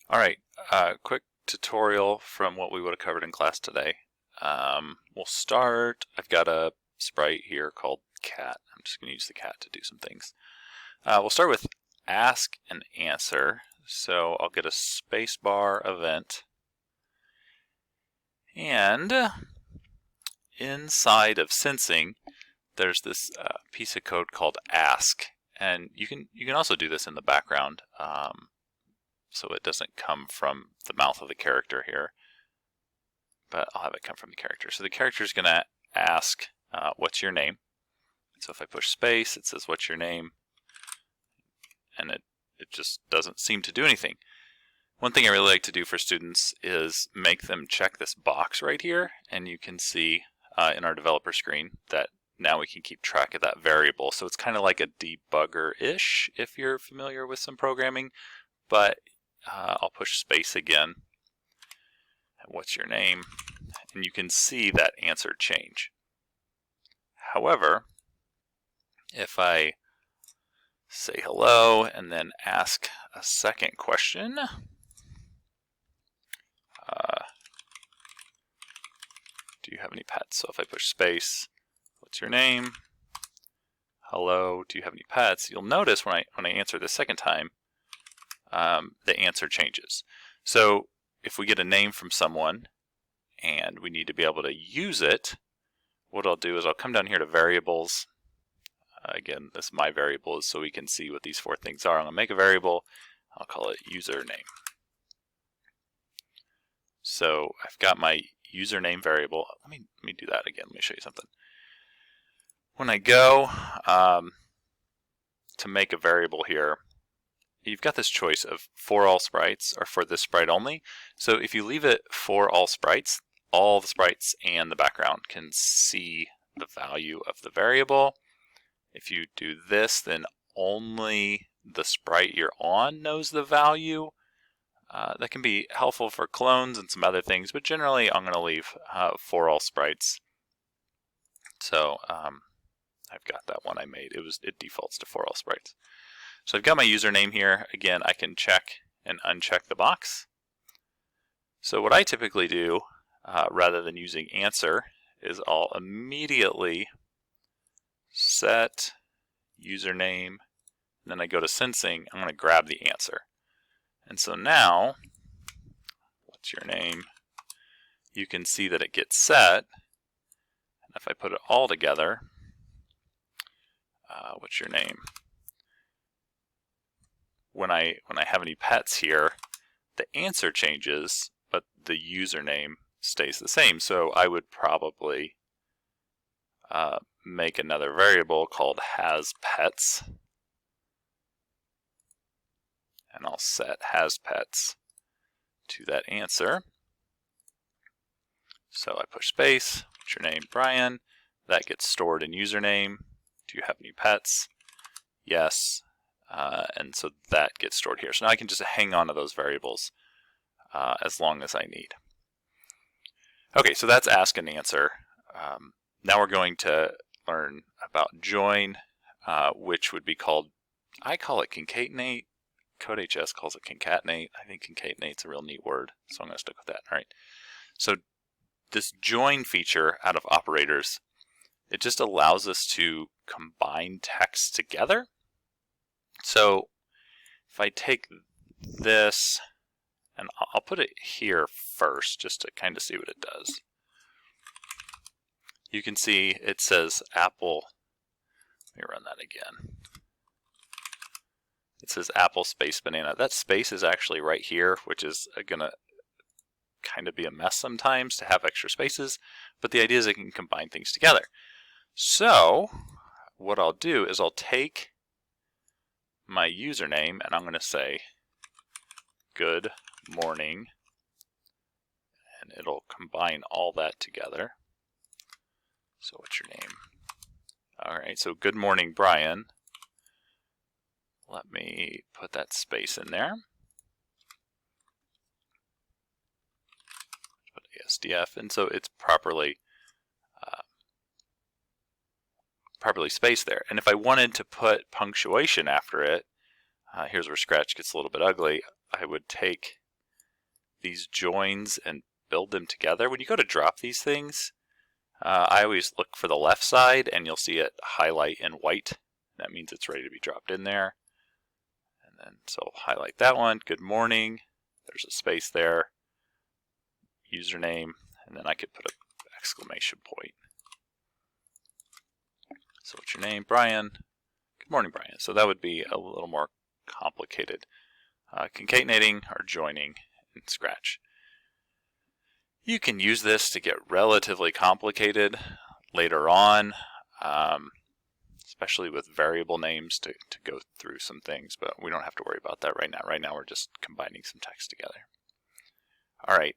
All right, quick tutorial from what we would have covered in class today. We'll start, I've got a sprite here called cat. I'm just going to use the cat to do some things. We'll start with ask and answer. So I'll get a spacebar event. And inside of sensing, there's this piece of code called ask. And you can also do this in the background. So it doesn't come from the mouth of the character here, but I'll have it come from the character. So the character is going to ask, what's your name? So if I push space, it says, what's your name? And it just doesn't seem to do anything. One thing I really like to do for students is make them check this box right here, and you can see in our developer screen that now we can keep track of that variable. So it's kind of like a debugger-ish if you're familiar with some programming, but I'll push space again. And what's your name? And you can see that answer change. However, if I say hello and then ask a second question, do you have any pets? So if I push space, what's your name? Hello, do you have any pets? You'll notice when I answer the second time, the answer changes. So if we get a name from someone and we need to be able to use it, what I'll do is I'll come down here to variables. Again, this my variable is so we can see what these four things are. I'm going to make a variable. I'll call it username. So I've got my username variable. Let me do that again. Let me show you something. When I go to make a variable here, you've got this choice of for all sprites or for this sprite only. So if you leave it for all sprites and the background can see the value of the variable. If you do this, then only the sprite you're on knows the value. That can be helpful for clones and some other things, but generally I'm going to leave for all sprites. So I've got that one I made. It defaults to for all sprites. So I've got my username here. Again, I can check and uncheck the box. So what I typically do, rather than using answer, is I'll immediately set username, and then I go to sensing. I'm going to grab the answer. And so now, what's your name? You can see that it gets set. And if I put it all together, what's your name? When I have any pets here, the answer changes, but the username stays the same. So I would probably make another variable called hasPets, and I'll set hasPets to that answer. So I push space, what's your name? Brian. That gets stored in username. Do you have any pets? Yes. And so that gets stored here. So now I can just hang on to those variables as long as I need. Okay, so that's ask and answer. Now we're going to learn about join, which would be called, I call it concatenate. CodeHS calls it concatenate. I think concatenate's a real neat word, so I'm going to stick with that. All right. So this join feature out of operators, it just allows us to combine text together. So if I take this, and I'll put it here first just to kind of see what it does. You can see it says Apple. Let me run that again. It says Apple space banana. That space is actually right here, which is going to kind of be a mess sometimes to have extra spaces, but the idea is I can combine things together. So what I'll do is I'll take my username and I'm going to say good morning, and it'll combine all that together. So what's your name? All right, so good morning, Brian. Let me put that space in there. Put ASDF, and so it's properly spaced there. And if I wanted to put punctuation after it, here's where Scratch gets a little bit ugly. I would take these joins and build them together. When you go to drop these things, I always look for the left side and you'll see it highlight in white. That means it's ready to be dropped in there. And then so I'll highlight that one, good morning, there's a space there, username, and then I could put an exclamation point. So what's your name? Brian. Good morning, Brian. So that would be a little more complicated. Concatenating or joining in Scratch. You can use this to get relatively complicated later on, especially with variable names to go through some things, but we don't have to worry about that right now. Right now we're just combining some text together. All right,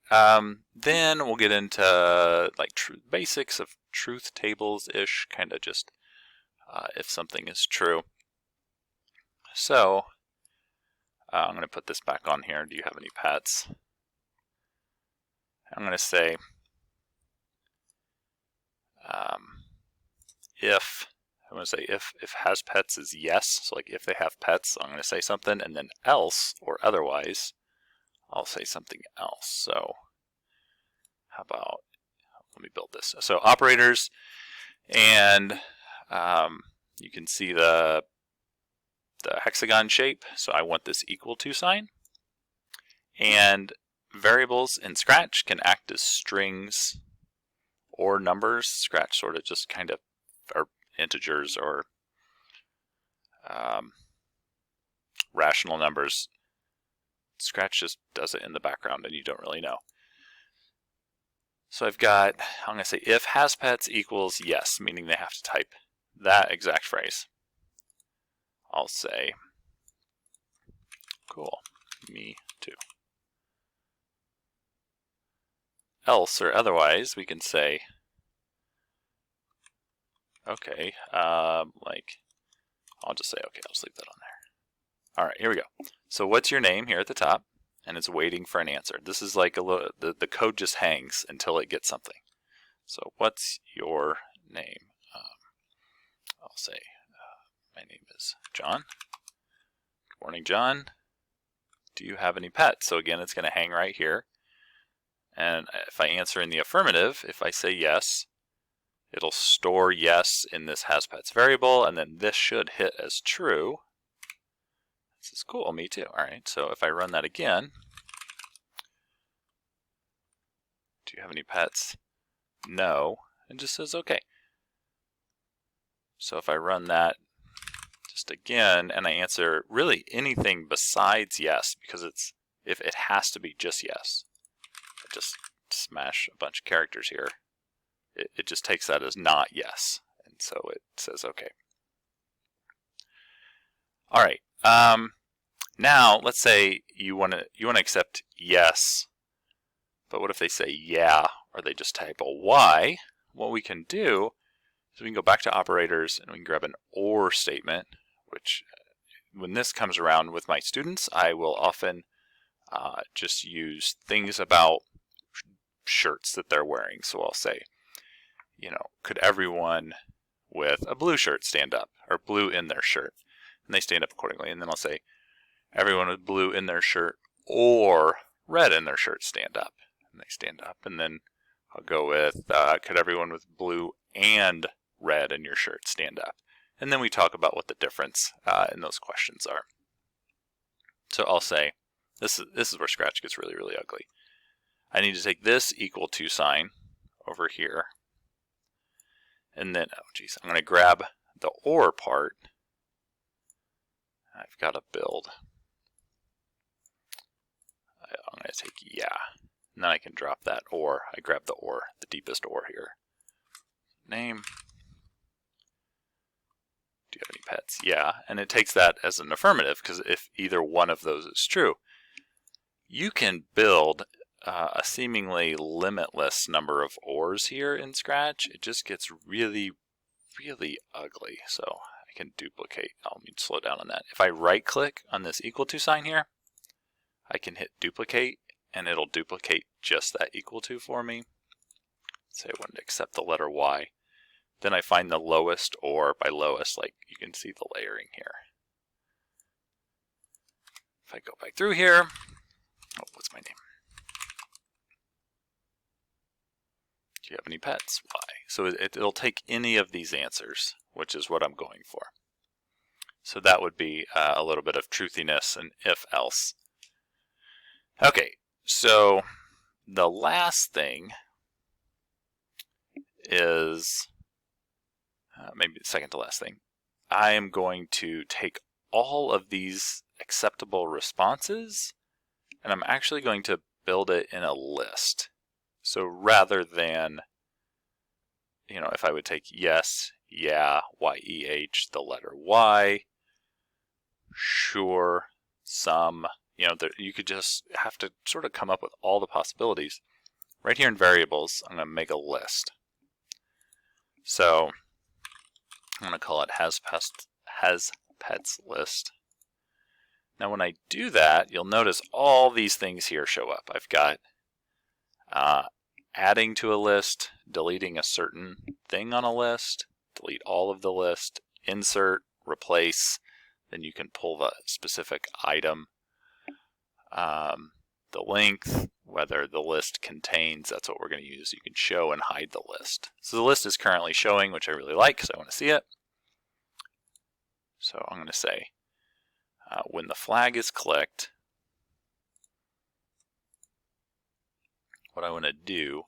then we'll get into like basics of truth tables-ish, kind of just if something is true. So I'm going to put this back on here. Do you have any pets? I'm going to say if has pets is yes. So like if they have pets, I'm going to say something, and then else or otherwise, I'll say something else. So how about, let me build this. So operators, and you can see the hexagon shape. So I want this equal to sign. And variables in Scratch can act as strings or numbers. Scratch sort of just kind of are integers or rational numbers. Scratch just does it in the background and you don't really know. So I've got, I'm going to say if has pets equals yes, meaning they have to type that exact phrase. I'll say, cool, me too. Else or otherwise, we can say, okay, like, I'll just say, okay, I'll just leave that on there. All right, here we go. So what's your name here at the top? And it's waiting for an answer. This is like a little, the code just hangs until it gets something. So what's your name? I'll say, my name is John. Good morning, John. Do you have any pets? So again, it's going to hang right here. And if I answer in the affirmative, if I say yes, it'll store yes in this has pets variable, and then this should hit as true. This is cool, me too. All right, so if I run that again, do you have any pets? No, it just says okay. So if I run that just again, and I answer really anything besides yes, because if it has to be just yes. I just smash a bunch of characters here. It just takes that as not yes, and so it says okay. All right. Now let's say you want to accept yes, but what if they say yeah, or they just type a y? What we can do is we can go back to operators and we can grab an or statement, which when this comes around with my students, I will often just use things about shirts that they're wearing. So I'll say, could everyone with a blue shirt stand up, or blue in their shirt? And they stand up accordingly. And then I'll say, everyone with blue in their shirt or red in their shirt stand up. And they stand up. And then I'll go with, could everyone with blue and red in your shirt stand up? And then we talk about what the difference in those questions are. So I'll say, this is where Scratch gets really, really ugly. I need to take this equal to sign over here. And then, oh geez, I'm going to grab the or part. I've got to build. I'm going to take yeah. And then I can drop that or. I grab the or, the deepest or here. Name. Do you have any pets? Yeah. And it takes that as an affirmative, because if either one of those is true, you can build a seemingly limitless number of ors here in Scratch. It just gets really, really ugly. So I can duplicate. I'll need to slow down on that. If I right click on this equal to sign here, I can hit duplicate and it'll duplicate just that equal to for me. Say I wanted to accept the letter Y. Then I find the lowest or, by lowest, like you can see the layering here. If I go back through here, oh, what's my name? any pets? Y. So it'll take any of these answers, which is what I'm going for. So that would be a little bit of truthiness and if else. Okay, so the last thing is, maybe the second to last thing, I am going to take all of these acceptable responses and I'm actually going to build it in a list. So rather than, if I would take yes, yeah, YEH, the letter Y, sure, some, you could just have to sort of come up with all the possibilities. Right here in variables, I'm going to make a list. So I'm going to call it has pets list. Now when I do that, you'll notice all these things here show up. I've got adding to a list, deleting a certain thing on a list, delete all of the list, insert, replace, then you can pull the specific item, the length, whether the list contains, that's what we're going to use. You can show and hide the list. So the list is currently showing, which I really like because I want to see it. So I'm going to say when the flag is clicked, what I want to do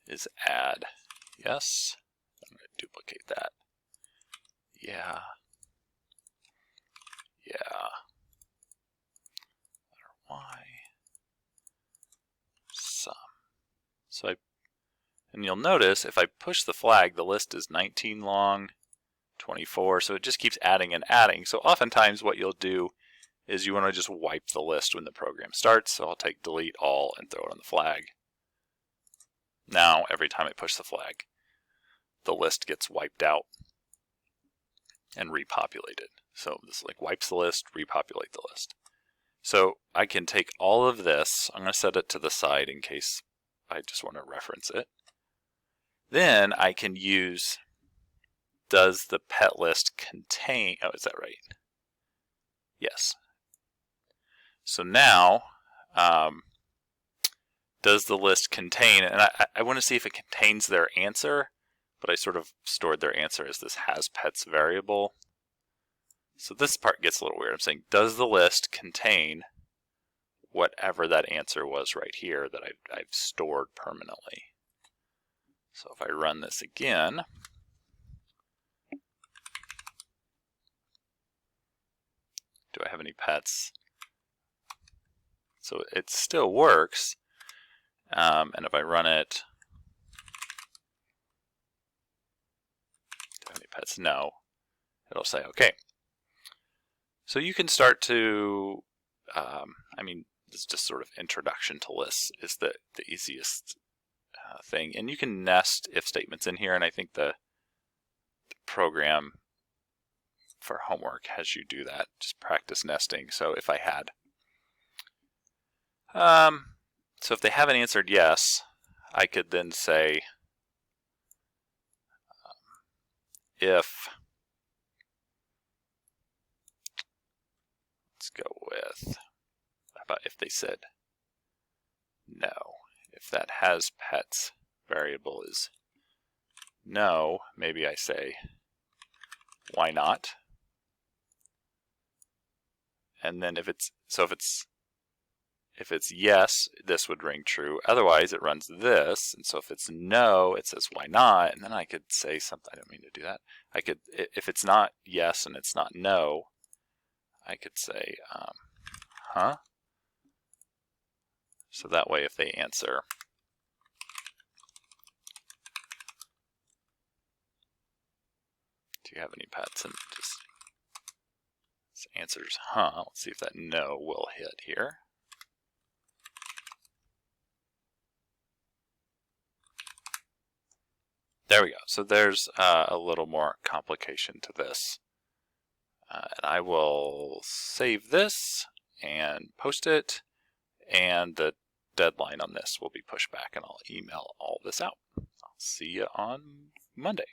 is add yes. I'm going to duplicate that. Yeah. Yeah. Letter Y. Some. So and you'll notice if I push the flag, the list is 19 long, 24, so it just keeps adding and adding. So oftentimes what you'll do is you want to just wipe the list when the program starts. So I'll take delete all and throw it on the flag. Now every time I push the flag, the list gets wiped out and repopulated. So this wipes the list, repopulate the list. So I can take all of this, I'm going to set it to the side in case I just want to reference it. Then I can use, does the pet list contain, oh, is that right? Yes. So now, does the list contain, and I want to see if it contains their answer, but I sort of stored their answer as this has pets variable. So this part gets a little weird. I'm saying, does the list contain whatever that answer was right here that I've stored permanently? So if I run this again, do I have any pets? So it still works. And if I run it, do I have any pets? No. It'll say, okay. So you can start to, this is just sort of introduction to lists is the easiest thing. And you can nest if statements in here, and I think the program for homework has you do that. Just practice nesting. So if I had, so if they haven't answered yes, I could then say if, let's go with, how about if they said no? If that has pets variable is no, maybe I say why not? And then if it's yes, this would ring true. Otherwise, it runs this. And so if it's no, it says why not? And then I could say something. I don't mean to do that. I could, if it's not yes and it's not no, I could say huh. So that way, if they answer do you have any pets, and just answers huh. Let's see if that no will hit here. There we go. So there's a little more complication to this. And I will save this and post it, and the deadline on this will be pushed back, and I'll email all this out. I'll see you on Monday.